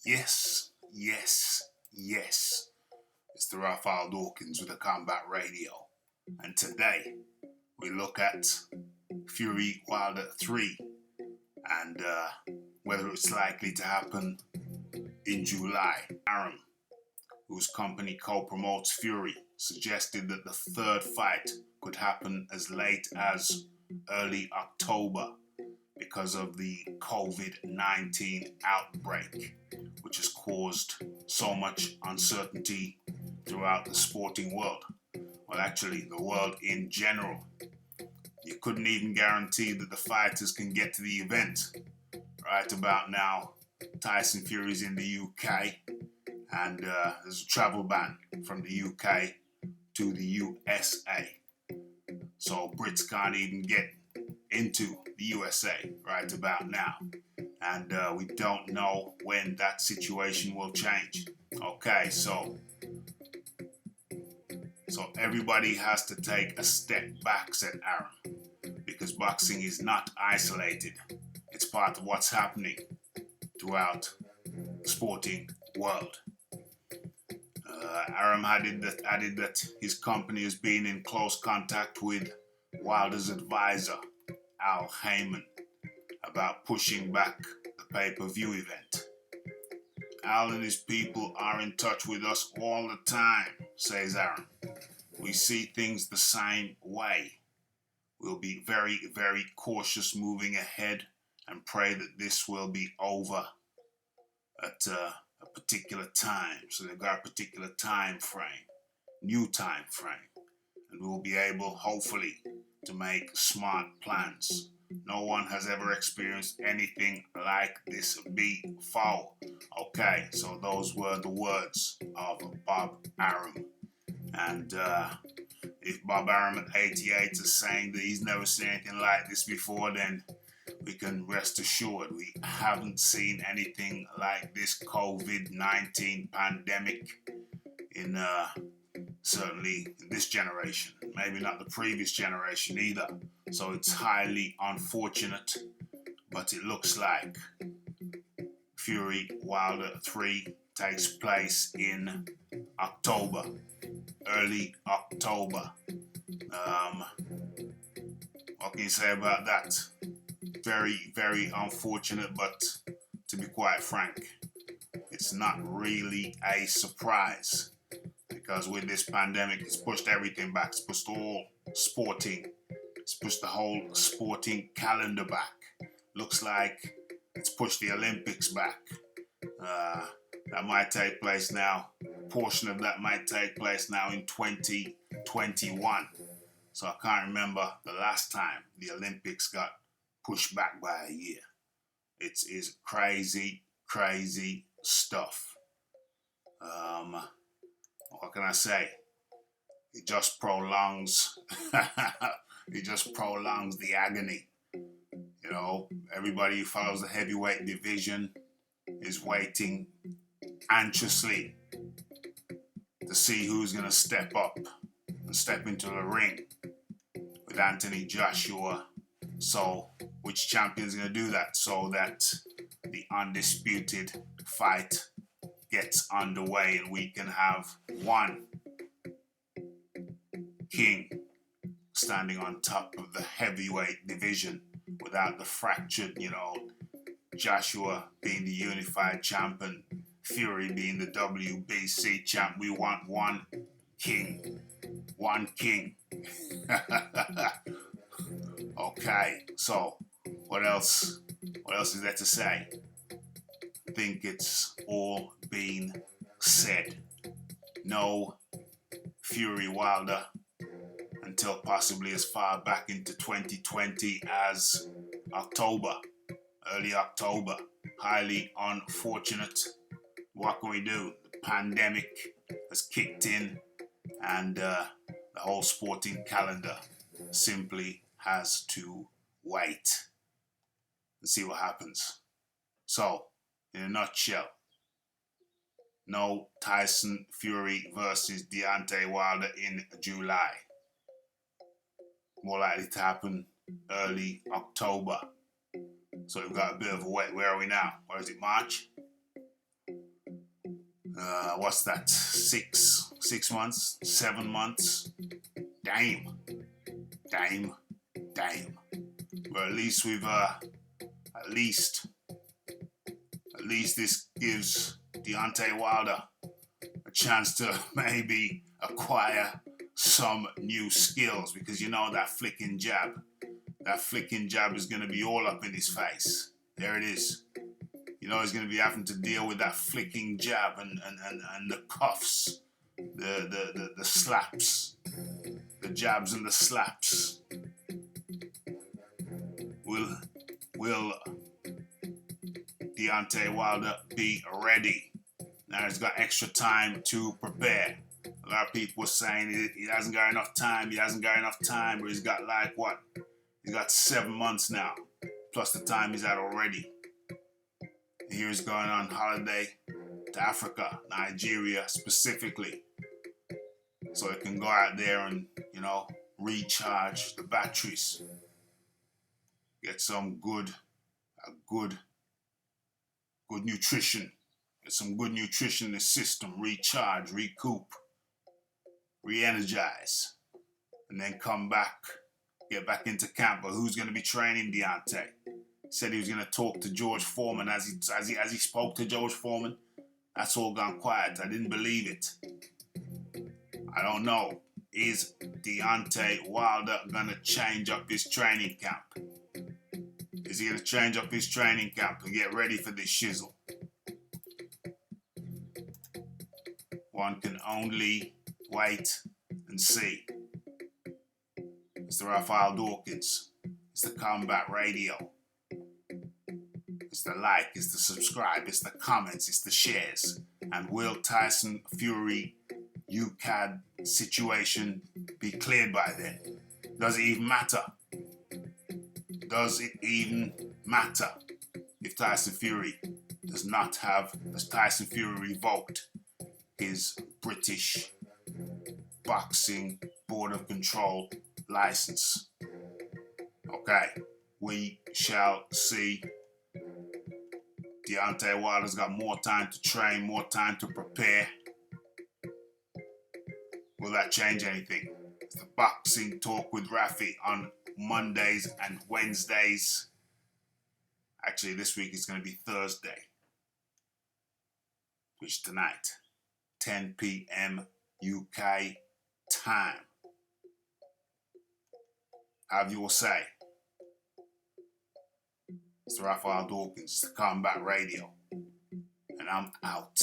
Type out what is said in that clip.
Yes, yes, yes. It's the Raphael Dawkins with the Combat Radio. And today we look at Fury Wilder 3 and whether it's likely to happen in July. Aaron, whose company co-promotes Fury, suggested that the third fight could happen as late as early October because of the COVID-19 outbreak, which has caused so much uncertainty throughout the sporting world. Well, actually, the world in general. You couldn't even guarantee that the fighters can get to the event. Right about now, Tyson Fury's in the UK, and there's a travel ban from the UK to the USA. So Brits can't even get into the USA right about now. And we don't know when that situation will change. Okay, so everybody has to take a step back, said Aaron, because boxing is not isolated. It's part of what's happening throughout the sporting world. Aaron added that his company has been in close contact with Wilder's advisor, Al Heyman, about pushing back the pay-per-view event. Al and his people are in touch with us all the time, says Aaron. We see things the same way. We'll be very, very cautious moving ahead and pray that this will be over at a particular time. So they've got a particular time frame, new time frame, and we'll be able, hopefully, to make smart plans. No one has ever experienced anything like this before. Okay, so those were the words of Bob Arum. And if Bob Arum at 88 is saying that he's never seen anything like this before, then we can rest assured we haven't seen anything like this COVID-19 pandemic in certainly in this generation, maybe not the previous generation either. So it's highly unfortunate, but it looks like Fury Wilder 3 takes place in October, early October. What can you say about that? Very, very unfortunate, but to be quite frank, it's not really a surprise. Because with this pandemic, it's pushed everything back. It's pushed all sporting. It's pushed the whole sporting calendar back. Looks like it's pushed the Olympics back. That might take place now. A portion of that might take place now in 2021. So I can't remember the last time the Olympics got pushed back by a year. It is crazy, crazy stuff. What can I say? It just prolongs the agony. You know, everybody who follows the heavyweight division is waiting anxiously to see who's gonna step up and step into the ring with Anthony Joshua. So which champion's gonna do that so that the undisputed fight gets underway and we can have one king standing on top of the heavyweight division without the fractured, Joshua being the unified champion, Fury being the WBC champ. We want one king. One king. Okay, so what else is there to say? I think it's all been said. No Fury Wilder until possibly as far back into 2020 as October, early October. Highly unfortunate. What can we do? The pandemic has kicked in and the whole sporting calendar simply has to wait and see what happens. So, in a nutshell, no Tyson Fury versus Deontay Wilder in July. More likely to happen early October. So we've got a bit of a wait. Where are we now? Where is it? March? what's that? 6 months, 7 months. Damn. But at least we've at least this gives Deontay Wilder a chance to maybe acquire some new skills, because you know that flicking jab is going to be all up in his face. There it is. You know he's going to be having to deal with that flicking jab and the cuffs, the slaps, the jabs and the slaps. Will Deontay Wilder be ready? Now he's got extra time to prepare. A lot of people were saying he hasn't got enough time, but he's got like what? He's got 7 months now, plus the time he's had already. Here he's going on holiday to Africa, Nigeria specifically, so he can go out there and, you know, recharge the batteries, get some good nutrition, get some good nutrition in the system, recharge, recoup, re-energize, and then come back, get back into camp. But who's going to be training Deontay? Said he was going to talk to George Foreman. As he spoke to George Foreman, that's all gone quiet. I didn't believe it. I don't know. Is Deontay Wilder going to change up his training camp? Is he going to change up his training camp and get ready for this shizzle? One can only wait and see. It's the Raphael Dawkins. It's the Combat Radio. It's the like, it's the subscribe, it's the comments, it's the shares. And will Tyson Fury UCAD situation be cleared by then? Does it even matter? Does it even matter if Tyson Fury Tyson Fury revoked his British Boxing Board of Control license? Okay, we shall see. Deontay Wilder's got more time to train, more time to prepare. Will that change anything? It's the Boxing Talk with Raphael on Mondays and Wednesdays. Actually, this week it's going to be Thursday, which tonight, 10 p.m. UK time. Have your say. It's Raphael Dawkins, it's the Combat Radio, and I'm out.